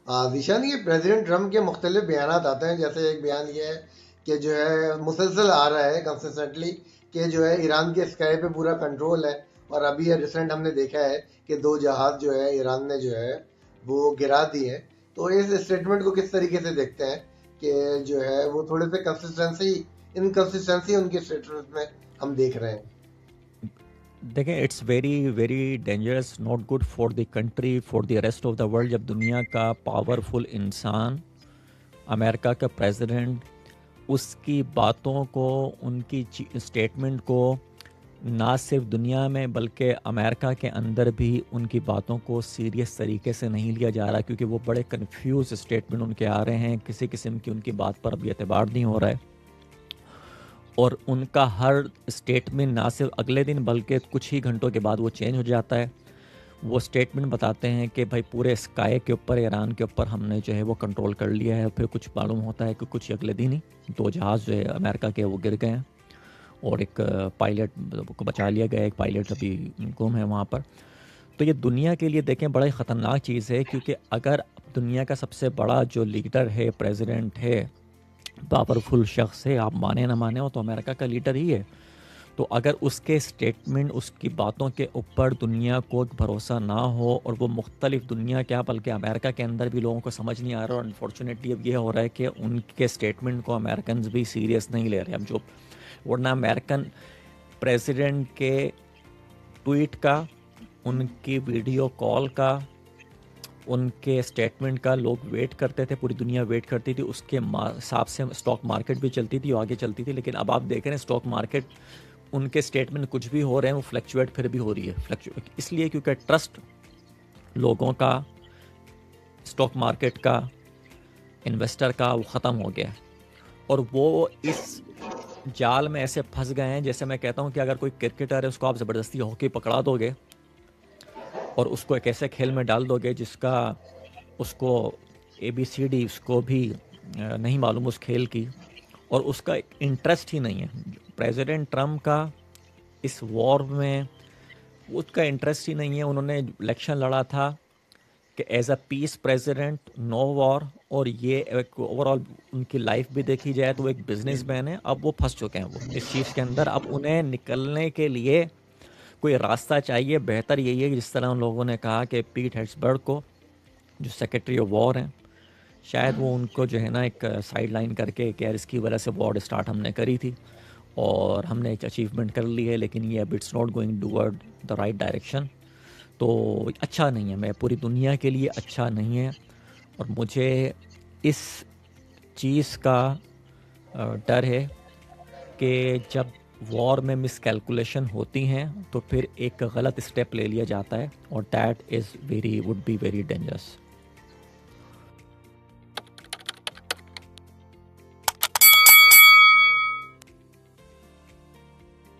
दिशा नहीं, ये president Trump के मुख्तलिफ बयानात आते हैं। जैसे एक बयान ये है कि जो है मुसलसल आ रहा है कंसिस्टेंटली कि जो है ईरान के स्काई पे पूरा कंट्रोल है। और अभी रिसेंट हमने देखा है कि 2 जहाज जो है ईरान ने जो है वो गिरा दिए हैं। तो इस स्टेटमेंट को किस तरीके से देखते हैं कि जो है वो थोड़े से कंसिस्टेंसी इनकंसिस्टेंसी उनके स्टेटमेंट में हम देख रहे हैं। देखें, it's very very dangerous, not good for the country, for the rest of the world, जब दुनिया का पावरफुल इंसान, अमेरिका का प्रेसिडेंट, उसकी बातों को, उनकी स्टेटमेंट को ना सिर्फ दुनिया में बल्कि अमेरिका के अंदर भी उनकी बातों को सीरियस तरीके से नहीं लिया जा रहा, क्योंकि वो बड़े कंफ्यूज स्टेटमेंट उनके आ रहे हैं। किसी किस्म की उनकी बात पर अभी एतबार नहीं हो रहा है, और उनका हर स्टेटमेंट ना सिर्फ अगले दिन बल्कि कुछ ही घंटों के बाद वो चेंज हो जाता है। वो स्टेटमेंट बताते हैं कि भाई पूरे स्काई के ऊपर, ईरान के ऊपर हमने जो है वो कंट्रोल कर लिया है, फिर कुछ मालूम होता है कि कुछ अगले दिन ही 2 जहाज़ जो है अमेरिका के वो गिर गए हैं, और एक पायलट को बचा लिया गया, एक पायलट अभी गुम है वहाँ पर। तो ये दुनिया के लिए देखें बड़ा ही ख़तरनाक चीज़ है, क्योंकि अगर दुनिया का सबसे बड़ा जो लीडर है, प्रेसिडेंट है, पावरफुल शख्स है, आप माने ना माने हो तो अमेरिका का लीडर ही है, तो अगर उसके स्टेटमेंट, उसकी बातों के ऊपर दुनिया को भरोसा ना हो, और वो मुख्तलिफ दुनिया क्या बल्कि अमेरिका के अंदर भी लोगों को समझ नहीं आ रहा, और अनफॉर्चुनेटली अब ये हो रहा है कि उनके स्टेटमेंट को अमेरिकन भी सीरियस नहीं ले रहे। अब जो वरना अमेरिकन प्रेसिडेंट के ट्वीट का, उनकी वीडियो कॉल का, उनके स्टेटमेंट का लोग वेट करते थे, पूरी दुनिया वेट करती थी, उसके हिसाब से स्टॉक मार्केट भी चलती थी, आगे चलती थी। लेकिन अब आप देख रहे हैं स्टॉक मार्केट, उनके स्टेटमेंट कुछ भी हो रहे हैं, वो फ्लक्चुएट फिर भी हो रही है। फ्लक्चुएट इसलिए क्योंकि ट्रस्ट लोगों का, स्टॉक मार्केट का, इन्वेस्टर का, वो ख़त्म हो गया है, और वो इस जाल में ऐसे फंस गए हैं। जैसे मैं कहता हूँ कि अगर कोई क्रिकेटर है, उसको आप ज़बरदस्ती हॉकी पकड़ा दोगे और उसको एक ऐसे खेल में डाल दोगे जिसका उसको ABCD उसको भी नहीं मालूम उस खेल की, और उसका इंटरेस्ट ही नहीं है। प्रेसिडेंट ट्रम्प का इस वॉर में उसका इंटरेस्ट ही नहीं है। उन्होंने इलेक्शन लड़ा था कि as a peace president, no war, और ये एक ओवरऑल उनकी लाइफ भी देखी जाए तो वो एक बिजनेसमैन है। अब वो फंस चुके हैं वो इस चीज़ के अंदर। अब उन्हें निकलने के लिए कोई रास्ता चाहिए। बेहतर यही है कि जिस तरह उन लोगों ने कहा कि पीट हेड्सबर्ग को, जो सेक्रेटरी ऑफ वॉर हैं, शायद वो उनको जो है ना एक साइड लाइन करके कि यार इसकी वजह से वॉर स्टार्ट हमने करी थी और हमने एक अचीवमेंट कर ली है, लेकिन ये अब it's not going toward the right direction. तो अच्छा नहीं है, मैं पूरी दुनिया के लिए अच्छा नहीं है। और मुझे इस चीज़ का डर है कि जब वॉर में मिसकैलकुलेशन होती हैं तो फिर एक गलत स्टेप ले लिया जाता है, और that is very would be very dangerous.